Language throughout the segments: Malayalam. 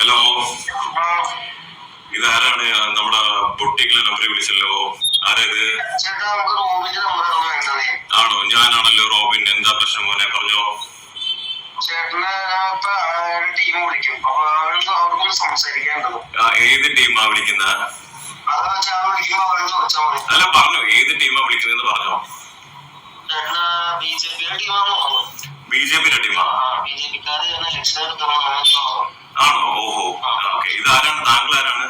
ഹലോ, ഇതാരാണ്? നമ്മുടെ പൊട്ടിക്കലെ നമ്പറിൽ വിളിച്ചല്ലോ. ആരേത്? ആണോ? ഞാനാണല്ലോ റോബിൻ. എന്താ പ്രശ്നം മോനെ? പറഞ്ഞോ. ഏത് ടീമാ വിളിക്കുന്ന? അല്ല, പറഞ്ഞോ, ഏത് ടീമാ വിളിക്കുന്നതെന്ന് പറഞ്ഞോ. ബിജെപിയുടെ ടീമാ? ആണോ? ഓഹോ, ഓക്കെ. ഇതാരാണ്? താങ്കൾ ആരാണ്?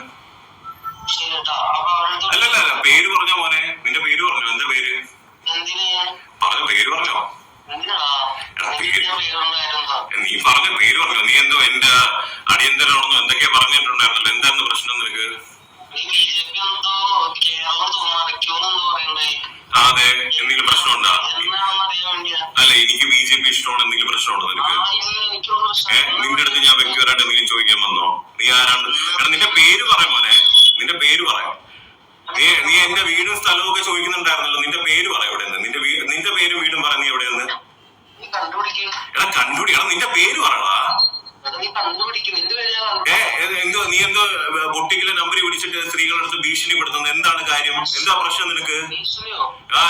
അല്ലല്ല, പേര് പറഞ്ഞോ മോനെ. നിന്റെ പേര് പറഞ്ഞോ. എന്താ പേര്? പറഞ്ഞോ, പേര് പറഞ്ഞോ. നീ പറഞ്ഞ പേര് പറഞ്ഞോ. നീ എന്തോ എന്റെ അടിയന്തരമാണെന്നോ എന്തൊക്കെയാ പറഞ്ഞിട്ടുണ്ടായിരുന്നല്ലോ. എന്തായിരുന്നു പ്രശ്നം നിനക്ക്? അതെ, എന്തെങ്കിലും പ്രശ്നമുണ്ടോ? അല്ല, എനിക്ക് ബിജെപി ഇഷ്ടമാണ്. എന്തെങ്കിലും പ്രശ്നമുണ്ടോ നിനക്ക്? നിന്റെ അടുത്ത് ഞാൻ വ്യക്തിപരമായിട്ട് എന്തെങ്കിലും ചോദിക്കാൻ വന്നോ? നീ ആരാണ്? എടാ, നിന്റെ പേര് പറയാം മോനെ. നിന്റെ പേര് പറയാം. നീ എന്റെ വീടും സ്ഥലവും ഒക്കെ ചോദിക്കുന്നുണ്ടായിരുന്നല്ലോ. നിന്റെ പേര് പറയാം. എവിടെ നിന്ന്? നിന്റെ പേരും വീടും പറ. നീ എവിടെയെന്ന്? എടാ, കണ്ടുപിടിക്കണം. നിന്റെ പേര് പറയടാ. എന്തോ നീ എന്തോ പൊട്ടിക്കലെ നമ്പറിൽ വിളിച്ചിട്ട് സ്ത്രീകളെടുത്ത് ഭീഷണിപ്പെടുത്തുന്നു. എന്താണ് കാര്യം? എന്താ പ്രശ്നം നിനക്ക്?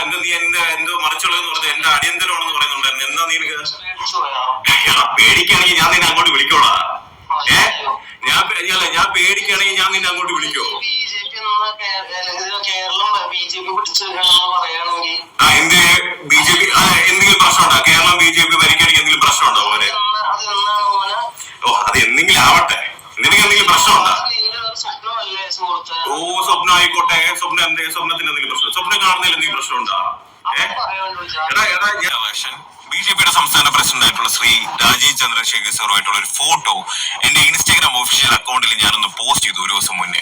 എന്താ നീ എന്തോ മറിച്ചുള്ളതെന്ന് പറഞ്ഞ എന്റെ അടിയന്തരമാണെന്ന് പറയുന്നുണ്ടായിരുന്നു. എന്താ നീ പേടിക്കുകയാണെങ്കിൽ ഞാൻ നിന്നെ അങ്ങോട്ട് വിളിക്കോളാ. ഞാൻ പേടിക്കുകയാണെങ്കിൽ ഞാൻ നിന്നെ അങ്ങോട്ട് വിളിക്കോ? എന്ത് ബിജെപി? എന്തെങ്കിലും പ്രശ്നമുണ്ടോ? കേരളം ബിജെപി ഭരിക്കുകയാണെങ്കിൽ എന്തെങ്കിലും പ്രശ്നമുണ്ടോ പോലെ? ഓ, അത് എന്തെങ്കിലും ആവട്ടെ. നിനക്ക് എന്തെങ്കിലും പ്രശ്നമുണ്ടോ? ഓ, സ്വപ്നം ആയിക്കോട്ടെ. സ്വപ്നം സ്വപ്നത്തിന് എന്തെങ്കിലും പ്രശ്നം? സ്വപ്നം കാണുന്നതിൽ എന്തെങ്കിലും പ്രശ്നമുണ്ടോ? ബിജെപിയുടെ സംസ്ഥാന പ്രസിഡന്റ് ആയിട്ടുള്ള ശ്രീ രാജീവ് ചന്ദ്രശേഖർ സാറുമായിട്ടുള്ള ഒരു ഫോട്ടോ എന്റെ ഇൻസ്റ്റാഗ്രാം ഒഫീഷ്യൽ അക്കൗണ്ടിൽ ഞാനൊന്ന് പോസ്റ്റ് ചെയ്തു ഒരു ദിവസം മുന്നേ.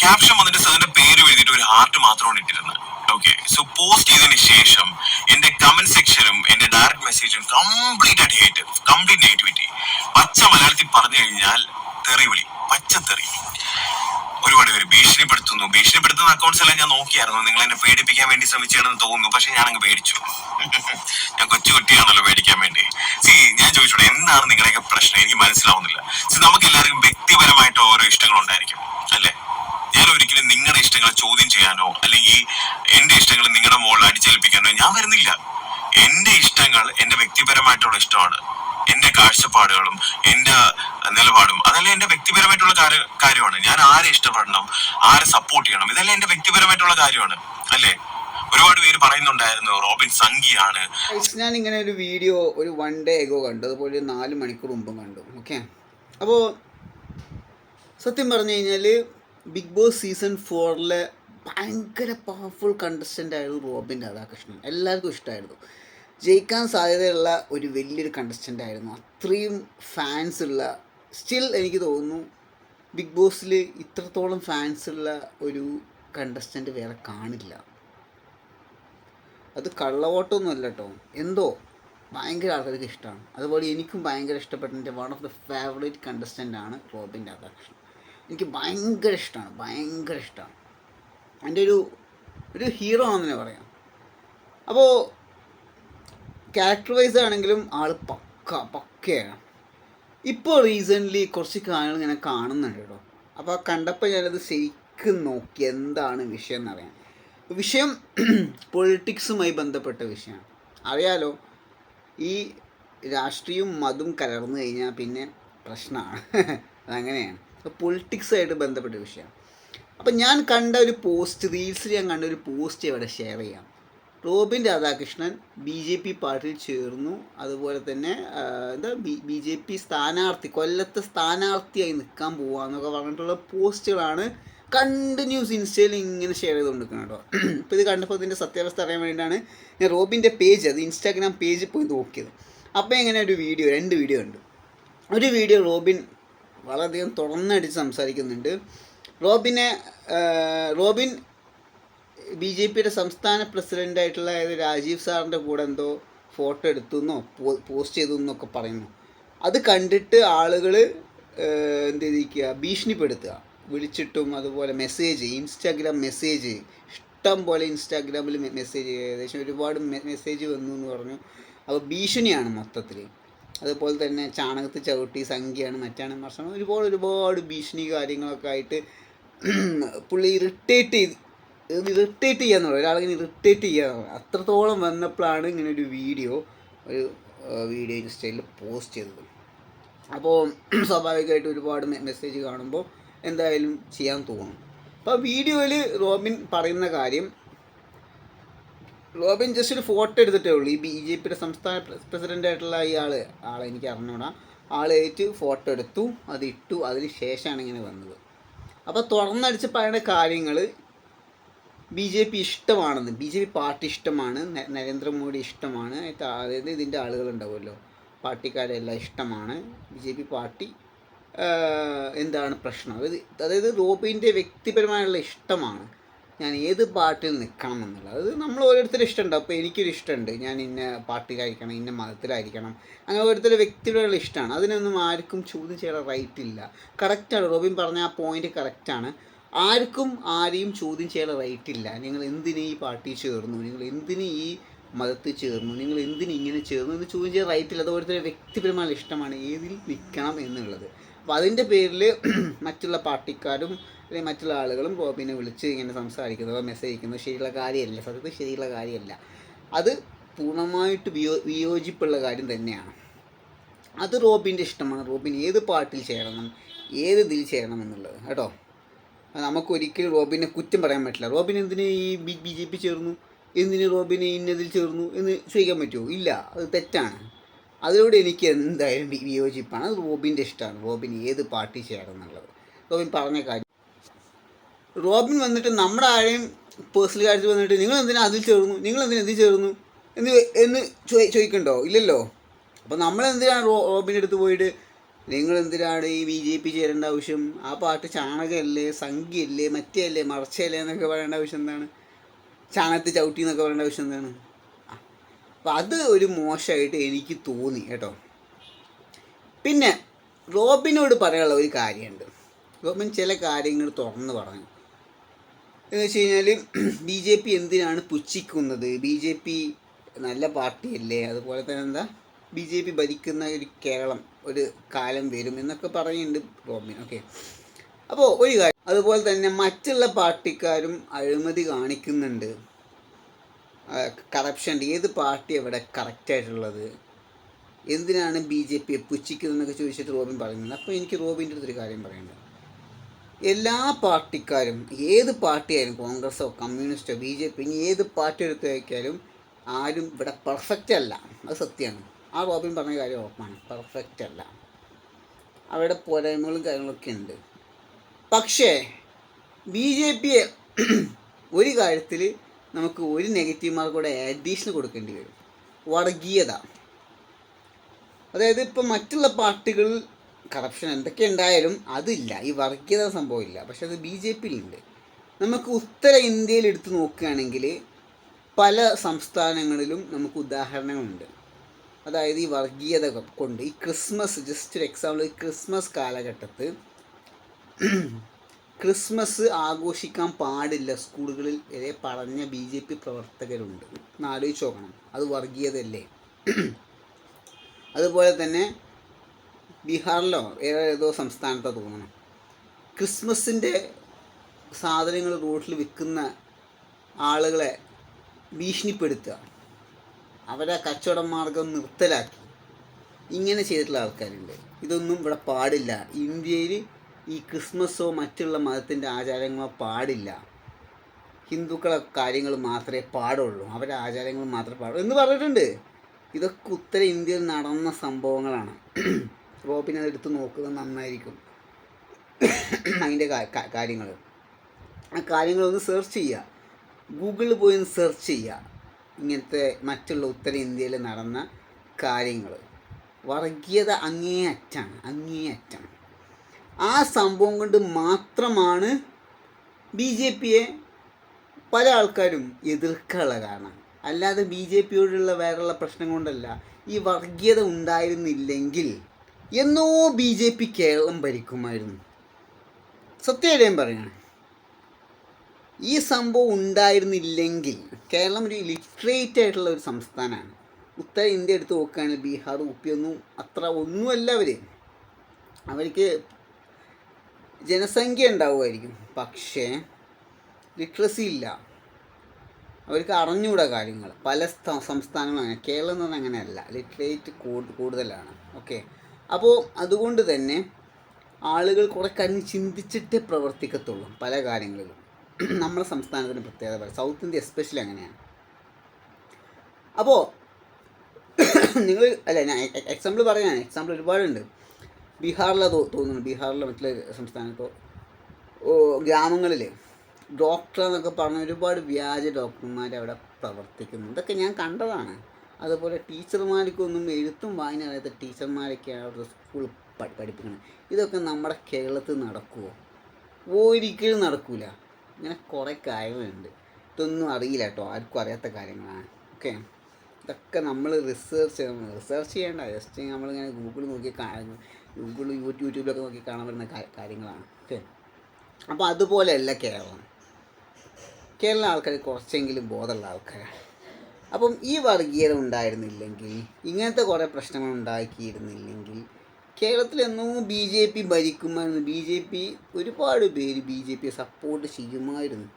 ക്യാപ്ഷൻ വന്നിട്ട് സാറിന്റെ പേര് എഴുതിയിട്ട് ഒരു ഹാർട്ട് മാത്രമാണ് ഇട്ടിരുന്നത്. ഓക്കെ, സോ പോസ്റ്റ് ചെയ്തതിന് ശേഷം എന്റെ കമന്റ് സെക്ഷനും എന്റെ ഡയറക്ട് മെസ്സേജും കംപ്ലീറ്റ് ഹേറ്റ്, കംപ്ലീറ്റ് നെഗറ്റിവിറ്റി. പച്ച മലയാളത്തിൽ പറഞ്ഞു കഴിഞ്ഞാൽ തെറിവിളി, പച്ചത്തെറി. ഒരുപാട് പേര് ഭീഷണിപ്പെടുത്തുന്ന അക്കൗണ്ട്സ് എല്ലാം ഞാൻ നോക്കിയായിരുന്നു. നിങ്ങൾ എന്നെ പേടിപ്പിക്കാൻ വേണ്ടി ശ്രമിച്ചാണെന്ന് തോന്നുന്നു. പക്ഷെ ഞാനങ്ങ് പേടിച്ചു. ഞാൻ കൊച്ചുകുട്ടിയാണല്ലോ പേടിക്കാൻ വേണ്ടി. ഞാൻ ചോദിച്ചോട്ടെ, എന്താണ് നിങ്ങളുടെയൊക്കെ പ്രശ്നം? എനിക്ക് മനസ്സിലാവുന്നില്ല. നമുക്ക് എല്ലാവർക്കും വ്യക്തിപരമായിട്ട് ഓരോ ഇഷ്ടങ്ങൾ ഉണ്ടായിരിക്കും, അല്ലെ? ഞാൻ ഒരിക്കലും നിങ്ങളുടെ ഇഷ്ടങ്ങളെ ചോദ്യം ചെയ്യാനോ അല്ലെങ്കിൽ എന്റെ ഇഷ്ടങ്ങൾ നിങ്ങളുടെ മുകളിൽ അടിച്ചേൽപ്പിക്കാനോ ഞാൻ വരുന്നില്ല. എന്റെ ഇഷ്ടങ്ങൾ എന്റെ വ്യക്തിപരമായിട്ടുള്ള ഇഷ്ടമാണ്. എന്റെ കാഴ്ചപ്പാടുകളും എന്റെ നിലപാടും അതെല്ലാം എന്റെ വ്യക്തിപരമായിട്ടുള്ള കാര്യമാണ്. ഞാൻ ആരെ ഇഷ്ടപ്പെടണം, ആരെ സപ്പോർട്ട് ചെയ്യണം, ഇതെല്ലാം എന്റെ വ്യക്തിപരമായിട്ടുള്ള കാര്യമാണ്, അല്ലേ? ഒരുപാട് പേര് പറയുന്നുണ്ടായിരുന്നു റോബിൻ സംഘിയാണ്. ഞാൻ ഇങ്ങനെ ഒരു വീഡിയോ ഒരു 1 day ago കണ്ടു, അതുപോലെ 4 മണിക്കൂർ മുമ്പും കണ്ടു. ഓക്കെ, അപ്പോൾ സത്യം പറഞ്ഞു കഴിഞ്ഞാൽ ബിഗ് ബോസ് സീസൺ 4 ഭയങ്കര പവർഫുൾ കണ്ടസ്റ്റൻ്റ് ആയിരുന്നു റോബിൻ രാധാകൃഷ്ണൻ. എല്ലാവർക്കും ഇഷ്ടമായിരുന്നു. ജയിക്കാൻ സാധ്യതയുള്ള ഒരു വലിയൊരു കണ്ടസ്റ്റൻ്റ് ആയിരുന്നു. അത്രയും ഫാൻസ് ഉള്ള, സ്റ്റിൽ എനിക്ക് തോന്നുന്നു ബിഗ് ബോസിൽ ഇത്രത്തോളം ഫാൻസ് ഉള്ള ഒരു കണ്ടസ്റ്റൻ്റ് വേറെ കാണില്ല. അത് കള്ളവോട്ടൊന്നുമല്ല കേട്ടോ, എന്തോ ഭയങ്കര ആൾക്കാർക്ക് ഇഷ്ടമാണ്. അതുപോലെ എനിക്കും ഭയങ്കര ഇഷ്ടപ്പെട്ട എൻ്റെ one of the favourite contestant ആണ് റോബിൻ രാധാകൃഷ്ണൻ. എനിക്ക് ഭയങ്കര ഇഷ്ടമാണ്. എൻ്റെ ഒരു ഹീറോ ആണെന്ന് പറയാം. അപ്പോൾ ക്യാരക്ടർ വൈസ് ആണെങ്കിലും ആൾ പക്കയാണ്. ഇപ്പോൾ റീസെൻ്റ്ലി കുറച്ച് കാര്യങ്ങൾ ഇങ്ങനെ കാണുന്നുണ്ട് കേട്ടോ. അപ്പോൾ കണ്ടപ്പോൾ ഞാനത് ശരിക്കും നോക്കി എന്താണ് വിഷയം എന്നറിയാൻ. വിഷയം പൊളിറ്റിക്സുമായി ബന്ധപ്പെട്ട വിഷയമാണ്. അറിയാലോ, ഈ രാഷ്ട്രീയവും മതവും കലർന്നു കഴിഞ്ഞാൽ പിന്നെ പ്രശ്നമാണ്. അതങ്ങനെയാണ്. അപ്പോൾ പൊളിറ്റിക്സായിട്ട് ബന്ധപ്പെട്ട വിഷയമാണ്. അപ്പം ഞാൻ കണ്ട ഒരു പോസ്റ്റ്, റീൽസിൽ ഞാൻ കണ്ട ഒരു പോസ്റ്റ് ഇവിടെ ഷെയർ ചെയ്യാം. റോബിൻ രാധാകൃഷ്ണൻ BJP പാർട്ടിയിൽ ചേർന്നു. അതുപോലെ തന്നെ BJP സ്ഥാനാർത്ഥി, കൊല്ലത്തെ സ്ഥാനാർത്ഥിയായി നിൽക്കാൻ പോവാന്നൊക്കെ പറഞ്ഞിട്ടുള്ള പോസ്റ്റുകളാണ് കണ്ടിന്യൂസ് ഇൻസ്റ്റയിൽ ഇങ്ങനെ ഷെയർ ചെയ്തുകൊണ്ടിരിക്കുന്നത് കേട്ടോ. ഇപ്പോൾ ഇത് കണ്ടപ്പോൾ ഇതിൻ്റെ സത്യാവസ്ഥ അറിയാൻ വേണ്ടിയിട്ടാണ് ഞാൻ റോബിൻ്റെ പേജ്, അത് ഇൻസ്റ്റാഗ്രാം പേജിൽ പോയി നോക്കിയത്. അപ്പോൾ ഇങ്ങനെ ഒരു വീഡിയോ, 2 വീഡിയോ ഉണ്ട്. ഒരു വീഡിയോ റോബിൻ വളരെയധികം തുറന്നടിച്ച് സംസാരിക്കുന്നുണ്ട്. റോബിൻ BJPയുടെ സംസ്ഥാന പ്രസിഡൻ്റായിട്ടുള്ള രാജീവ് സാറിൻ്റെ കൂടെ എന്തോ ഫോട്ടോ എടുത്തുവെന്നോ പോസ്റ്റ് ചെയ്തു എന്നൊക്കെ പറയുന്നു. അത് കണ്ടിട്ട് ആളുകൾ എന്ത് ചെയ്തിരിക്കുക, ഭീഷണിപ്പെടുത്തുക, വിളിച്ചിട്ടും അതുപോലെ ഇൻസ്റ്റാഗ്രാം മെസ്സേജ് ഇഷ്ടം പോലെ ഇൻസ്റ്റാഗ്രാമിൽ മെസ്സേജ്, ഏകദേശം ഒരുപാട് മെസ്സേജ് വന്നു എന്ന് പറഞ്ഞു. അപ്പോൾ ഭീഷണിയാണ് മൊത്തത്തിൽ. അതുപോലെ തന്നെ ചാണകത്തിൽ ചവിട്ടി സംഖ്യയാണ് മറ്റാണ് മറിച്ചാണ് ഒരുപാട് ഭീഷണി കാര്യങ്ങളൊക്കെ ആയിട്ട് പുള്ളി ഇറിറ്റേറ്റ് ചെയ്യാന്ന് പറയും, ഒരാളിങ്ങനെ ഇറിറ്റേറ്റ് ചെയ്യാന്ന് പറയും. അത്രത്തോളം വന്നപ്പോഴാണ് ഇങ്ങനെ ഒരു വീഡിയോ ഇൻസ്റ്റയിൽ പോസ്റ്റ് ചെയ്തത്. അപ്പോൾ സ്വാഭാവികമായിട്ട് ഒരുപാട് മെസ്സേജ് കാണുമ്പോൾ എന്തായാലും ചെയ്യാൻ തോന്നും. അപ്പോൾ വീഡിയോയിൽ റോബിൻ പറയുന്ന കാര്യം, റോബിൻ ജസ്റ്റ് ഒരു ഫോട്ടോ എടുത്തിട്ടേ ഉള്ളൂ. ഈ BJPയുടെ സംസ്ഥാന പ്രസിഡൻ്റായിട്ടുള്ള ആളെ എനിക്ക് അറിഞ്ഞൂടാ, ആളായിട്ട് ഫോട്ടോ എടുത്തു, അത് ഇട്ടു, അതിന് ശേഷമാണ് ഇങ്ങനെ വന്നത്. അപ്പോൾ തുറന്നടിച്ച് പറയുന്ന കാര്യങ്ങൾ BJP ഇഷ്ടമാണെന്ന്, BJP പാർട്ടി ഇഷ്ടമാണ്, നരേന്ദ്രമോദി ഇഷ്ടമാണ്, അതായത് ഇതിൻ്റെ ആളുകളുണ്ടാവുമല്ലോ പാർട്ടിക്കാരെല്ലാം ഇഷ്ടമാണ്, BJP പാർട്ടി എന്താണ് പ്രശ്നം, അതായത് റോബിൻ്റെ വ്യക്തിപരമായുള്ള ഇഷ്ടമാണ് ഞാൻ ഏത് പാർട്ടിയിൽ നിൽക്കണം എന്നുള്ളത്. അത് നമ്മൾ ഓരോരുത്തരും ഇഷ്ടമുണ്ട്. അപ്പോൾ എനിക്കൊരു ഇഷ്ടമുണ്ട്, ഞാൻ ഇന്ന പാർട്ടിയിലായിരിക്കണം, ഇന്ന മതത്തിലായിരിക്കണം, അങ്ങനെ ഓരോരുത്തരുടെ വ്യക്തിപരമുള്ള ഇഷ്ടമാണ്. അതിനൊന്നും ആർക്കും ചോദ്യം ചെയ്യാൻ റൈറ്റ് ഇല്ല. കറക്റ്റാണ്, റോബിൻ പറഞ്ഞ ആ പോയിന്റ് കറക്റ്റാണ്. ആർക്കും ആരെയും ചോദ്യം ചെയ്യാൻ റൈറ്റ് ഇല്ല. നിങ്ങൾ എന്തിന് ഈ പാർട്ടിയിൽ ചേർന്നു, നിങ്ങൾ എന്തിന് ഈ മതത്തിൽ ചേർന്നു, നിങ്ങൾ എന്തിന് ഇങ്ങനെ ചേർന്നു എന്ന് ചോദ്യം ചെയ്യാൻ റൈറ്റ് ഇല്ല. അത് ഓരോരുത്തരുടെ വ്യക്തിപരമായ ഇഷ്ടമാണ് ഏതിൽ നിൽക്കണം എന്നുള്ളത്. അപ്പോൾ അതിൻ്റെ പേരിൽ മറ്റുള്ള പാർട്ടിക്കാരും അല്ലെങ്കിൽ മറ്റുള്ള ആളുകളും റോബിനെ വിളിച്ച് ഇങ്ങനെ സംസാരിക്കുന്നതോ മെസ്സേജ് അയക്കുന്നതോ ശരിയുള്ള കാര്യമല്ല, സത്യത്തിൽ ശരിയുള്ള കാര്യമല്ല. അത് പൂർണ്ണമായിട്ട് വിയോജിപ്പുള്ള കാര്യം തന്നെയാണ്. അത് റോബിൻ്റെ ഇഷ്ടമാണ്, റോബിൻ ഏത് പാർട്ടിയിൽ ചേരണം, ഏത് ഇതിൽ ചേരണം എന്നുള്ളത് കേട്ടോ. നമുക്കൊരിക്കലും റോബിനെ കുറ്റം പറയാൻ പറ്റില്ല. റോബിൻ എന്തിന് ഈ BJP ചേർന്നു, എന്തിന് റോബിനെ ഇന്നതിൽ ചേർന്നു എന്ന് ചോദിക്കാൻ പറ്റുമോ? ഇല്ല, അത് തെറ്റാണ്. അതിലൂടെ എനിക്ക് എന്തായാലും വിയോജിപ്പാണ്. അത് റോബിൻ്റെ ഇഷ്ടമാണ്, റോബിൻ ഏത് പാർട്ടി ചേരണം എന്നുള്ളത്. റോബിൻ പറഞ്ഞ കാര്യം, റോബിൻ വന്നിട്ട് നമ്മുടെ ആരെയും പേഴ്സണൽ കാര്യത്തിൽ വന്നിട്ട് നിങ്ങൾ എന്തിനാ അതിൽ ചേർന്നു, നിങ്ങൾ എന്തിനാ ഇതിൽ ചേർന്നു എന്ന് ചോദിക്കണ്ടോ? ഇല്ലല്ലോ. അപ്പോൾ നമ്മളെന്തിനാണ് റോബിൻ്റെ അടുത്ത് പോയിട്ട് നിങ്ങൾ എന്തിനാണ് ഈ BJP ചേരേണ്ട ആവശ്യം, ആ പാർട്ടി ചാണകമല്ലേ, സംഖ്യയല്ലേ, മറ്റേയല്ലേ, മറച്ചയല്ലേ എന്നൊക്കെ പറയേണ്ട ആവശ്യം എന്താണ്, ചാണകത്തിൽ ചവിട്ടി എന്നൊക്കെ പറയേണ്ട ആവശ്യം എന്താണ്? അപ്പോൾ അത് ഒരു മോശമായിട്ട് എനിക്ക് തോന്നി കേട്ടോ. പിന്നെ റോബിനോട് പറയാനുള്ള ഒരു കാര്യമുണ്ട്. റോബിൻ ചില കാര്യങ്ങൾ തുറന്ന് പറഞ്ഞു. എന്ന് വെച്ച് കഴിഞ്ഞാൽ BJP എന്തിനാണ് പുച്ഛിക്കുന്നത്, BJP നല്ല പാർട്ടിയല്ലേ, അതുപോലെ തന്നെ BJP ഭരിക്കുന്ന ഒരു കേരളം ഒരു കാലം വരും എന്നൊക്കെ പറയുന്നുണ്ട് റോബിൻ. ഓക്കെ, അപ്പോൾ ഒരു കാര്യം, അതുപോലെ തന്നെ മറ്റുള്ള പാർട്ടിക്കാരും അഴിമതി കാണിക്കുന്നുണ്ട്, കറപ്ഷൻ, ഏത് പാർട്ടി അവിടെ കറക്റ്റായിട്ടുള്ളത്, എന്തിനാണ് BJP പുച്ഛിക്കുന്നതെന്നൊക്കെ ചോദിച്ചിട്ട് റോബിൻ പറയുന്നത്. അപ്പോൾ എനിക്ക് റോബിൻ്റെ അടുത്തൊരു കാര്യം പറയുന്നുണ്ട്. എല്ലാ പാർട്ടിക്കാരും ഏത് പാർട്ടിയായാലും, കോൺഗ്രസോ കമ്മ്യൂണിസ്റ്റോ BJP, ഇനി ഏത് പാർട്ടി എടുത്ത് വയ്ക്കാലും ആരും ഇവിടെ പെർഫെക്റ്റ് അല്ല, അത് സത്യമാണ്. ആ റോബിൻ പറഞ്ഞ കാര്യം ഉറപ്പാണ്, പെർഫെക്റ്റ് അല്ല, അവരുടെ പോരായ്മകളും കാര്യങ്ങളൊക്കെ ഉണ്ട്. പക്ഷേ BJP ഒരു കാര്യത്തിൽ നമുക്ക് ഒരു നെഗറ്റീവ് മാർക്ക് കൂടെ അഡീഷണൽ കൊടുക്കേണ്ടി വരും, വർഗീയത. അതായത് ഇപ്പോൾ മറ്റുള്ള പാർട്ടികൾ കറപ്ഷൻ എന്തൊക്കെ ഉണ്ടായാലും അതില്ല, ഈ വർഗീയത സംഭവമില്ല. പക്ഷെ അത് BJPയിലുണ്ട്. നമുക്ക് ഉത്തര ഇന്ത്യയിൽ എടുത്ത് നോക്കുകയാണെങ്കിൽ പല സംസ്ഥാനങ്ങളിലും നമുക്ക് ഉദാഹരണങ്ങളുണ്ട്. അതായത് ഈ വർഗീയത കൊണ്ട് ഈ ക്രിസ്മസ്, ജസ്റ്റ് ഒരു എക്സാമ്പിൾ, ക്രിസ്മസ് കാലഘട്ടത്ത് ക്രിസ്മസ് ആഘോഷിക്കാൻ പാടില്ല സ്കൂളുകളിൽ വരെ പറഞ്ഞ BJP പ്രവർത്തകരുണ്ട്. ആലോചിച്ച് നോക്കണം, അത് വർഗീയതയല്ലേ? അതുപോലെ തന്നെ ബീഹാറിലോ ഏതോ സംസ്ഥാനത്തോ തോന്നണം, ക്രിസ്മസിൻ്റെ സാധനങ്ങൾ റോഡിൽ വിൽക്കുന്ന ആളുകളെ ഭീഷണിപ്പെടുത്തുക, അവരെ കച്ചവട മാർഗം നിർത്തലാക്കി, ഇങ്ങനെ ചെയ്തിട്ടുള്ള ആൾക്കാരുണ്ട്. ഇതൊന്നും ഇവിടെ പാടില്ല. ഇന്ത്യയിൽ ഈ ക്രിസ്മസോ മറ്റുള്ള മതത്തിൻ്റെ ആചാരങ്ങളോ പാടില്ല, ഹിന്ദുക്കളെ കാര്യങ്ങൾ മാത്രമേ പാടുള്ളൂ, അവരുടെ ആചാരങ്ങൾ മാത്രമേ പാടുള്ളൂ എന്ന് പറഞ്ഞിട്ടുണ്ട്. ഇതൊക്കെ ഉത്തര ഇന്ത്യയിൽ നടന്ന സംഭവങ്ങളാണ്. റോബിൻ അതെടുത്ത് നോക്കുന്നത് നന്നായിരിക്കും. അതിൻ്റെ കാര്യങ്ങൾ, ആ കാര്യങ്ങളൊന്ന് സെർച്ച് ചെയ്യുക, ഗൂഗിളിൽ പോയി ഒന്ന് സെർച്ച് ചെയ്യുക. ഇങ്ങനത്തെ മറ്റുള്ള ഉത്തര ഇന്ത്യയിൽ നടന്ന കാര്യങ്ങൾ, വർഗീയത അങ്ങേയറ്റം. ആ സംഭവം കൊണ്ട് മാത്രമാണ് BJPയെ പല ആൾക്കാരും എതിർക്കാനുള്ള കാരണം. അല്ലാതെ BJPയോടുള്ള വേറെയുള്ള പ്രശ്നം കൊണ്ടല്ല. ഈ വർഗീയത ഉണ്ടായിരുന്നില്ലെങ്കിൽ എന്നോ BJP കേരളം ഭരിക്കുമായിരുന്നു. സത്യമായിട്ട് ഞാൻ പറയുകയാണ്, ഈ സംഭവം ഉണ്ടായിരുന്നില്ലെങ്കിൽ കേരളം ഒരു ലിറ്ററേറ്റ് ആയിട്ടുള്ള ഒരു സംസ്ഥാനമാണ്. ഉത്തര ഇന്ത്യ എടുത്ത് നോക്കുകയാണെങ്കിൽ ബീഹാർ, ഊപ്പി ഒന്നും അത്ര ഒന്നുമല്ല അവർക്ക് ജനസംഖ്യ ഉണ്ടാവുമായിരിക്കും, പക്ഷേ ലിറ്ററസി ഇല്ല. അവർക്ക് അറിഞ്ഞുകൂടാ കാര്യങ്ങൾ. പല സംസ്ഥാനങ്ങളും അങ്ങനെ, കേരളം എന്ന് പറഞ്ഞാൽ അങ്ങനെയല്ല, ലിറ്ററേറ്റ് കൂടുതലാണ്. ഓക്കെ, അപ്പോൾ അതുകൊണ്ട് തന്നെ ആളുകൾ കുറെ കാര്യം ചിന്തിച്ചിട്ടേ പ്രവർത്തിക്കത്തുള്ളൂ പല കാര്യങ്ങളിലും. നമ്മുടെ സംസ്ഥാനത്തിന് പ്രത്യേകത പറയും, സൗത്ത് ഇന്ത്യ എസ്പെഷ്യലി അങ്ങനെയാണ്. അപ്പോൾ നിങ്ങൾ അല്ല, ഞാൻ എക്സാമ്പിൾ പറയുകയാണ്, എക്സാമ്പിൾ ഒരുപാടുണ്ട്. ബീഹാറിലെ തോന്നുന്നു, ബീഹാറിലെ മറ്റുള്ള സംസ്ഥാനത്തോ ഗ്രാമങ്ങളിൽ ഡോക്ടർ എന്നൊക്കെ പറഞ്ഞ ഒരുപാട് വ്യാജ ഡോക്ടർമാർ അവിടെ പ്രവർത്തിക്കുന്നു. ഇതൊക്കെ ഞാൻ കണ്ടതാണ്. അതുപോലെ ടീച്ചർമാർക്കൊന്നും എഴുത്തും വായന അറിയാത്ത ടീച്ചർമാരൊക്കെയാണ് അവിടെ സ്കൂൾ പഠിപ്പിക്കുന്നത്. ഇതൊക്കെ നമ്മുടെ കേരളത്തിൽ നടക്കുമോ? ഒരിക്കലും നടക്കില്ല. ഇങ്ങനെ കുറേ കാര്യങ്ങളുണ്ട്, ഇതൊന്നും അറിയില്ല കേട്ടോ, ആർക്കും അറിയാത്ത കാര്യങ്ങളാണ്. ഓക്കെ, ഇതൊക്കെ നമ്മൾ റിസർച്ച് ചെയ്യേണ്ട, ജസ്റ്റ് നമ്മളിങ്ങനെ ഗൂഗിൾ നോക്കി യൂട്യൂബിലൊക്കെ നോക്കി കാണാൻ പറ്റുന്ന കാര്യങ്ങളാണ്. ഓക്കെ, അപ്പോൾ അതുപോലെയല്ല കേരള ആൾക്കാർ കുറച്ചെങ്കിലും ബോധമുള്ള ആൾക്കാരാണ്. അപ്പം ഈ വർഗീയത ഉണ്ടായിരുന്നില്ലെങ്കിൽ, ഇങ്ങനത്തെ കുറേ പ്രശ്നങ്ങൾ ഉണ്ടാക്കിയിരുന്നില്ലെങ്കിൽ കേരളത്തിലെന്നോ BJP ഭരിക്കുമായിരുന്നു. ഒരുപാട് പേര് BJP സപ്പോർട്ട് ചെയ്യുമായിരുന്നു.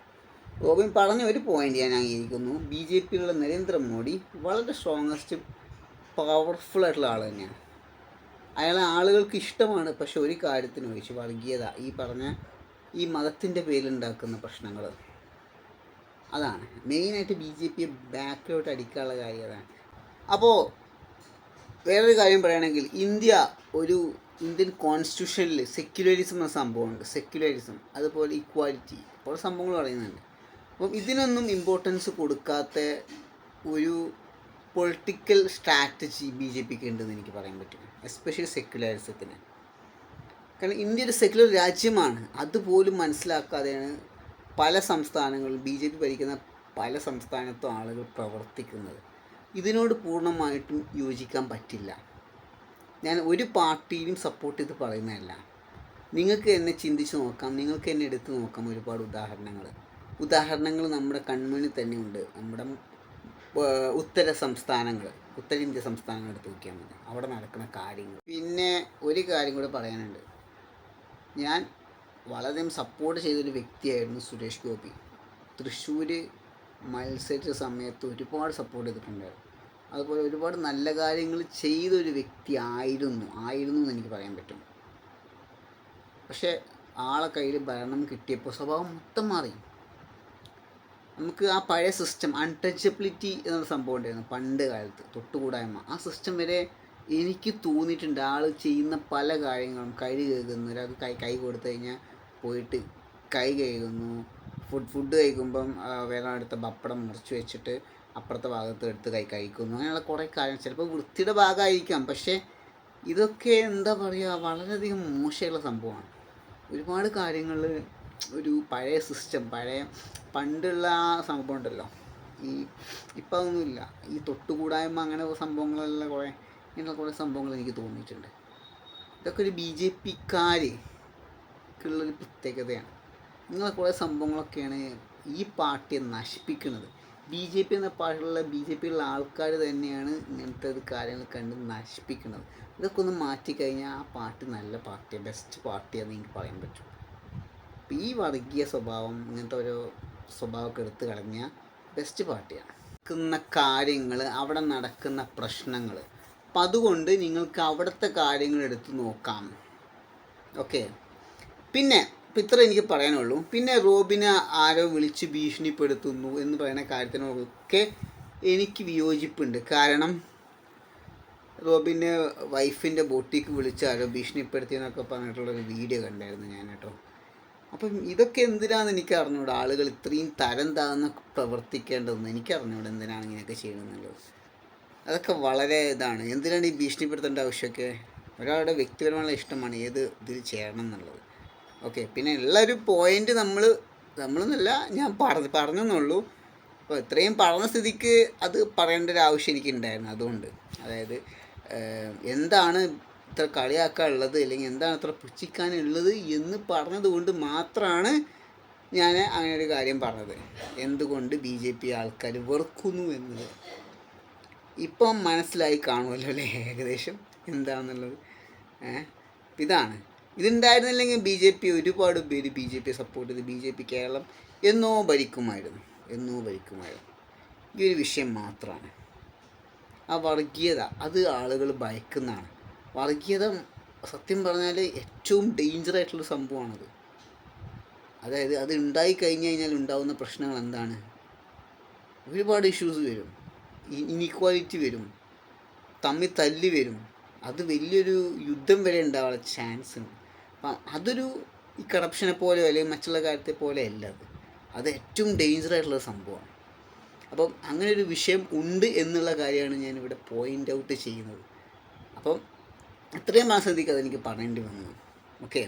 റോബിൻ പറഞ്ഞ ഒരു പോയിന്റ് ഞാൻ അംഗീകരിക്കുന്നു. BJPയിലുള്ള നരേന്ദ്രമോദി വളരെ സ്ട്രോങ്ങസ്റ്റ് പവർഫുൾ ആയിട്ടുള്ള ആൾ തന്നെയാണ്. അയാളെ ആളുകൾക്ക് ഇഷ്ടമാണ്. പക്ഷെ ഒരു കാര്യത്തിന് ഒഴിച്ച്, വർഗീയത, ഈ പറഞ്ഞ ഈ മതത്തിൻ്റെ പേരിലുണ്ടാക്കുന്ന പ്രശ്നങ്ങൾ, അതാണ് മെയിനായിട്ട് BJPയെ ബാക്കിലോട്ട് അടിക്കാനുള്ള കാര്യം. അതാണ്. അപ്പോൾ വേറൊരു കാര്യം പറയുകയാണെങ്കിൽ, ഇന്ത്യൻ കോൺസ്റ്റിറ്റ്യൂഷനിൽ സെക്യുലറിസം എന്ന സംഭവമുണ്ട്. സെക്യുലറിസം, അതുപോലെ ഇക്വാലിറ്റി, കുറേ സംഭവങ്ങൾ പറയുന്നുണ്ട്. അപ്പം ഇതിനൊന്നും ഇമ്പോർട്ടൻസ് കൊടുക്കാത്ത ഒരു പൊളിറ്റിക്കൽ സ്ട്രാറ്റജി BJPക്ക് ഉണ്ടെന്ന് എനിക്ക് പറയാൻ പറ്റും, എസ്പെഷ്യലി സെക്യുലറിസത്തിന്. കാരണം ഇന്ത്യ ഒരു സെക്യുലർ രാജ്യമാണ്. അതുപോലും മനസ്സിലാക്കാതെയാണ് പല സംസ്ഥാനങ്ങളും BJP ഭരിക്കുന്ന പല സംസ്ഥാനത്തും ആളുകൾ പ്രവർത്തിക്കുന്നത്. ഇതിനോട് പൂർണ്ണമായിട്ടും യോജിക്കാൻ പറ്റില്ല. ഞാൻ ഒരു പാർട്ടിയിലും സപ്പോർട്ട് ചെയ്ത് പറയുന്നതല്ല. നിങ്ങൾക്ക് എന്നെ ചിന്തിച്ച് നോക്കാം, നിങ്ങൾക്ക് എന്നെ എടുത്ത് നോക്കാം. ഒരുപാട് ഉദാഹരണങ്ങൾ നമ്മുടെ കൺമുന്നിൽ തന്നെയുണ്ട്. നമ്മുടെ ഉത്തരേന്ത്യ സംസ്ഥാനങ്ങൾ എടുത്ത് നോക്കിയാൽ മതി, അവിടെ നടക്കുന്ന കാര്യങ്ങൾ. പിന്നെ ഒരു കാര്യം കൂടെ പറയാനുണ്ട്. ഞാൻ വളരെയധികം സപ്പോർട്ട് ചെയ്തൊരു വ്യക്തിയായിരുന്നു സുരേഷ് ഗോപി. തൃശ്ശൂർ മത്സരിച്ച സമയത്ത് ഒരുപാട് സപ്പോർട്ട് ചെയ്തിട്ടുണ്ടായിരുന്നു. അതുപോലെ ഒരുപാട് നല്ല കാര്യങ്ങൾ ചെയ്തൊരു വ്യക്തി ആയിരുന്നു എന്ന് എനിക്ക് പറയാൻ പറ്റും. പക്ഷേ ആളെ കയ്യിൽ ഭരണം കിട്ടിയപ്പോൾ സ്വഭാവം മൊത്തം മാറി. നമുക്ക് ആ പഴയ സിസ്റ്റം, അൺടച്ചബിലിറ്റി എന്നൊരു സംഭവം ഉണ്ടായിരുന്നു പണ്ട് കാലത്ത്, തൊട്ടുകൂടായ്മ, ആ സിസ്റ്റം വരെ എനിക്ക് തോന്നിയിട്ടുണ്ട്. ആൾ ചെയ്യുന്ന പല കാര്യങ്ങളും, കഴുകുന്നു, ഒരാൾക്ക് കൈ കൊടുത്തു കഴിഞ്ഞാൽ പോയിട്ട് കൈ കഴുകുന്നു, ഫുഡ് കഴിക്കുമ്പം വേഗം എടുത്ത പപ്പടം മുറിച്ച് വെച്ചിട്ട് അപ്പുറത്തെ ഭാഗത്ത് എടുത്ത് കഴിക്കുന്നു, അങ്ങനെയുള്ള കുറേ കാര്യം. ചിലപ്പോൾ വൃത്തിയുടെ ഭാഗമായിരിക്കാം, പക്ഷേ ഇതൊക്കെ എന്താ പറയുക, വളരെയധികം മോശമുള്ള സംഭവമാണ്. ഒരുപാട് കാര്യങ്ങൾ, ഒരു പഴയ സിസ്റ്റം, പണ്ടുള്ള ആ സംഭവം ഉണ്ടല്ലോ, ഇപ്പം അതൊന്നുമില്ല. ഈ തൊട്ടുകൂടായ്മ, അങ്ങനെ സംഭവങ്ങളെല്ലാം ഇങ്ങനെയുള്ള കുറേ സംഭവങ്ങൾ എനിക്ക് തോന്നിയിട്ടുണ്ട്. ഇതൊക്കെ ഒരു BJPക്കാർക്കുള്ളൊരു പ്രത്യേകതയാണ്. ഇങ്ങനെ കുറേ സംഭവങ്ങളൊക്കെയാണ് ഈ പാർട്ടിയെ നശിപ്പിക്കുന്നത്. BJP എന്ന BJPയിലുള്ള ആൾക്കാർ തന്നെയാണ് ഇങ്ങനത്തെ കാര്യങ്ങൾ കണ്ട് നശിപ്പിക്കുന്നത്. ഇതൊക്കെ ഒന്ന് മാറ്റിക്കഴിഞ്ഞാൽ ആ പാർട്ടി നല്ല പാർട്ടിയാണ്, ബെസ്റ്റ് പാർട്ടിയാണെന്ന് എനിക്ക് പറയാൻ പറ്റും. അപ്പോൾ ഈ വർഗീയ സ്വഭാവം, ഇങ്ങനത്തെ ഓരോ സ്വഭാവമൊക്കെ എടുത്തു കളഞ്ഞാൽ ബെസ്റ്റ് പാർട്ടിയാണ്. നടക്കുന്ന കാര്യങ്ങൾ, അവിടെ നടക്കുന്ന പ്രശ്നങ്ങൾ, അപ്പം അതുകൊണ്ട് നിങ്ങൾക്ക് അവിടുത്തെ കാര്യങ്ങൾ എടുത്ത് നോക്കാം. ഓക്കെ, പിന്നെ ഇത്ര എനിക്ക് പറയാനുള്ളൂ. പിന്നെ റോബിനെ ആരോ വിളിച്ച് ഭീഷണിപ്പെടുത്തുന്നു എന്ന് പറയുന്ന കാര്യത്തിനൊക്കെ എനിക്ക് വിയോജിപ്പുണ്ട്. കാരണം റോബിൻ്റെ വൈഫിൻ്റെ ബോട്ടിക്ക് വിളിച്ച് ആരോ ഭീഷണിപ്പെടുത്തിയെന്നൊക്കെ പറഞ്ഞിട്ടുള്ളൊരു വീഡിയോ കണ്ടായിരുന്നു ഞാൻ കേട്ടോ. അപ്പം ഇതൊക്കെ എന്തിനാണെന്ന് എനിക്ക് അറിഞ്ഞൂടാ. ആളുകൾ ഇത്രയും തരം താഴ്ന്ന് പ്രവർത്തിക്കേണ്ടതെന്ന് എനിക്ക് അറിഞ്ഞൂടാ, എന്തിനാണ് ഇങ്ങനെയൊക്കെ ചെയ്യണമെന്നുള്ളത്. അതൊക്കെ വളരെ ഇതാണ്. എന്തിനാണ് ഈ ഭീഷണിപ്പെടുത്തേണ്ട ആവശ്യമൊക്കെ? ഒരാളുടെ വ്യക്തിപരമായ ഇഷ്ടമാണ് ഏത് ഇതിൽ ചെയ്യണം എന്നുള്ളത്. ഓക്കെ, പിന്നെ ഉള്ളൊരു പോയിൻ്റ് നമ്മളെന്നല്ല, ഞാൻ പറഞ്ഞെന്നുള്ളൂ. അപ്പോൾ ഇത്രയും പറഞ്ഞ സ്ഥിതിക്ക് അത് പറയേണ്ട ഒരു ആവശ്യം എനിക്കുണ്ടായിരുന്നു. അതുകൊണ്ട് അതായത് എന്താണ് ഇത്ര കളിയാക്കാനുള്ളത്, അല്ലെങ്കിൽ എന്താണ് ഇത്ര പുച്ഛിക്കാനുള്ളത് എന്ന് പറഞ്ഞത് കൊണ്ട് മാത്രമാണ് ഞാൻ അങ്ങനെ ഒരു കാര്യം പറഞ്ഞത്. എന്തുകൊണ്ട് BJP ആൾക്കാർ വെറുക്കുന്നു എന്നത്. ഇപ്പം മനസ്സിലായി കാണുമല്ലോ അല്ലേ ഏകദേശം എന്താണെന്നുള്ളത്. ഇതാണ്. ഇതുണ്ടായിരുന്നില്ലെങ്കിൽ ബി ജെ പി ഒരുപാട് പേര് ബി ജെ പി സപ്പോർട്ട് ചെയ്ത് ബി ജെ പി കേരളം എന്നോ ഭരിക്കുമായിരുന്നു. ഈ ഒരു വിഷയം മാത്രമാണ്. ആ വർഗീയത അത് ആളുകൾ ഭയക്കുന്നതാണ്. വർഗീയത സത്യം പറഞ്ഞാൽ ഏറ്റവും ഡേഞ്ചറായിട്ടുള്ള സംഭവമാണത്. അതായത് അത് ഉണ്ടായി കഴിഞ്ഞ് കഴിഞ്ഞാൽ ഉണ്ടാകുന്ന പ്രശ്നങ്ങൾ എന്താണ്? ഒരുപാട് ഇഷ്യൂസ് വരും, ഇനീക്വാലിറ്റി വരും, തമ്മിൽ തല്ലി വരും, അത് വലിയൊരു യുദ്ധം വരെ ഉണ്ടാവാനുള്ള ചാൻസ് ഉണ്ട്. അപ്പം അതൊരു ഈ കറപ്ഷനെ പോലെയോ അല്ലെങ്കിൽ മറ്റുള്ള കാര്യത്തെ പോലെ അല്ല അത് ഏറ്റവും ഡേഞ്ചറായിട്ടുള്ള സംഭവമാണ്. അപ്പം അങ്ങനെ ഒരു വിഷയം ഉണ്ട് എന്നുള്ള കാര്യമാണ് ഞാനിവിടെ പോയിൻ്റ് ഔട്ട് ചെയ്യുന്നത്. അപ്പം അത്രയും മാസത്തേക്ക് അതെനിക്ക് പറയേണ്ടി വന്നു. ഓക്കെ.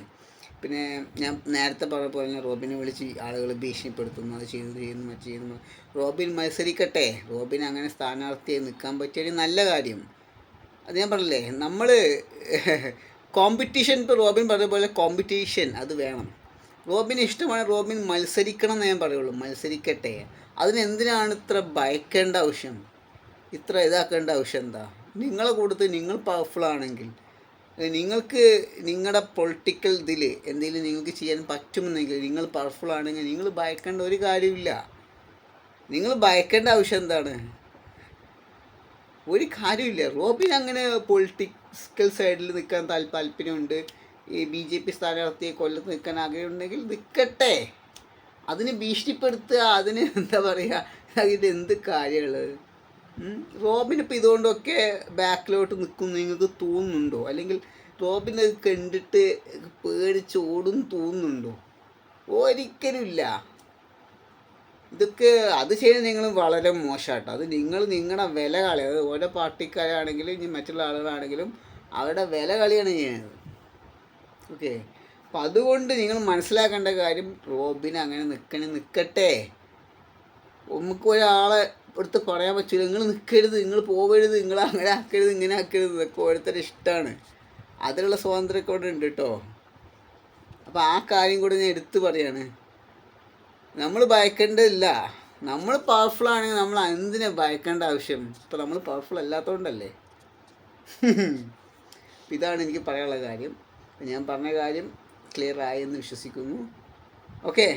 പിന്നെ ഞാൻ നേരത്തെ പറഞ്ഞ പോലെ തന്നെ റോബിനെ വിളിച്ച് ആളുകൾ ഭീഷണിപ്പെടുത്തുന്നു, അത് ചെയ്യുന്നു മറ്റു ചെയ്യുന്നു. റോബിൻ മത്സരിക്കട്ടെ. റോബിൻ അങ്ങനെ സ്ഥാനാർത്ഥിയായി നിൽക്കാൻ പറ്റിയ നല്ല കാര്യം. അത് ഞാൻ പറഞ്ഞില്ലേ, നമ്മൾ കോമ്പറ്റീഷൻ, ഇപ്പോൾ റോബിൻ പറഞ്ഞ പോലെ കോമ്പറ്റീഷൻ അത് വേണം. റോബിന് ഇഷ്ടമാണ്, റോബിൻ മത്സരിക്കണം എന്ന് ഞാൻ പറയുള്ളൂ. മത്സരിക്കട്ടെ. അതിനെന്തിനാണ് ഇത്ര ഭയക്കേണ്ട ആവശ്യം, ഇത്ര ഇതാക്കേണ്ട ആവശ്യം എന്താ? നിങ്ങളെ കൂട്ടത്തിൽ നിങ്ങൾ പവർഫുൾ ആണെങ്കിൽ, നിങ്ങൾക്ക് നിങ്ങളുടെ പൊളിറ്റിക്കൽ ഇതിൽ എന്തെങ്കിലും നിങ്ങൾക്ക് ചെയ്യാൻ പറ്റുമെന്നെങ്കിൽ, നിങ്ങൾ പവർഫുൾ ആണെങ്കിൽ നിങ്ങൾ ഭയക്കേണ്ട ഒരു കാര്യമില്ല. നിങ്ങൾ ഭയക്കേണ്ട ആവശ്യം എന്താണ്? ഒരു കാര്യമില്ല. റോബിൻ അങ്ങനെ പൊളിറ്റിക്കൽ സൈഡിൽ നിൽക്കാൻ താല്പര്യമുണ്ട്. ഈ ബി ജെ പി സ്ഥാനാർത്ഥിയെ കൊല്ലത്ത് നിൽക്കാൻ ആഗ്രഹമുണ്ടെങ്കിൽ നിൽക്കട്ടെ. അതിന് ഭീഷണിപ്പെടുത്തുക, അതിന് എന്താ പറയുക, ഇത് എന്ത് കാര്യമുള്ളത്? റോബിനിപ്പോൾ ഇതുകൊണ്ടൊക്കെ ബാക്കിലോട്ട് നിൽക്കും നിങ്ങൾക്ക് തോന്നുന്നുണ്ടോ? അല്ലെങ്കിൽ റോബിനെ കണ്ടിട്ട് പേടിച്ചോടും തോന്നുന്നുണ്ടോ? ഒരിക്കലുമില്ല. ഇതൊക്കെ അത് ചെയ്യുന്നത് നിങ്ങൾ വളരെ മോശമാട്ടോ. അത് നിങ്ങളുടെ വില കളി, അത് ഓരോ പാർട്ടിക്കാരാണെങ്കിലും ഇനി മറ്റുള്ള ആളുകളാണെങ്കിലും അവരുടെ വില കളിയാണ് ചെയ്യുന്നത്. ഓക്കെ. അപ്പം അതുകൊണ്ട് നിങ്ങൾ മനസ്സിലാക്കേണ്ട കാര്യം, റോബിന് അങ്ങനെ നിൽക്കട്ടെ. നമുക്ക് ഒരാളെ എടുത്ത് പറയാൻ പറ്റില്ല, നിങ്ങൾ നിൽക്കരുത്, നിങ്ങൾ പോകരുത്, നിങ്ങൾ അങ്ങനെ ആക്കരുത്, ഇങ്ങനെ ആക്കരുത്. ഇതൊക്കെ ഓരോരുത്തരുടെ ഇഷ്ടമാണ്. അതിലുള്ള സ്വാതന്ത്ര്യമൊക്കെ ഇവിടെ ഉണ്ട് കേട്ടോ. അപ്പോൾ ആ കാര്യം കൂടി ഞാൻ എടുത്ത് പറയാണ്. നമ്മൾ ഭയക്കേണ്ടതില്ല. നമ്മൾ പവർഫുൾ ആണെങ്കിൽ നമ്മൾ എന്തിനാ ഭയക്കേണ്ട ആവശ്യം? ഇപ്പോൾ നമ്മൾ പവർഫുൾ അല്ലാത്തതുകൊണ്ടല്ലേ. ഇതാണ് എനിക്ക് പറയാനുള്ള കാര്യം. ഞാൻ പറഞ്ഞ കാര്യം ക്ലിയർ ആയി എന്ന് വിശ്വസിക്കുന്നു. ഓക്കെ.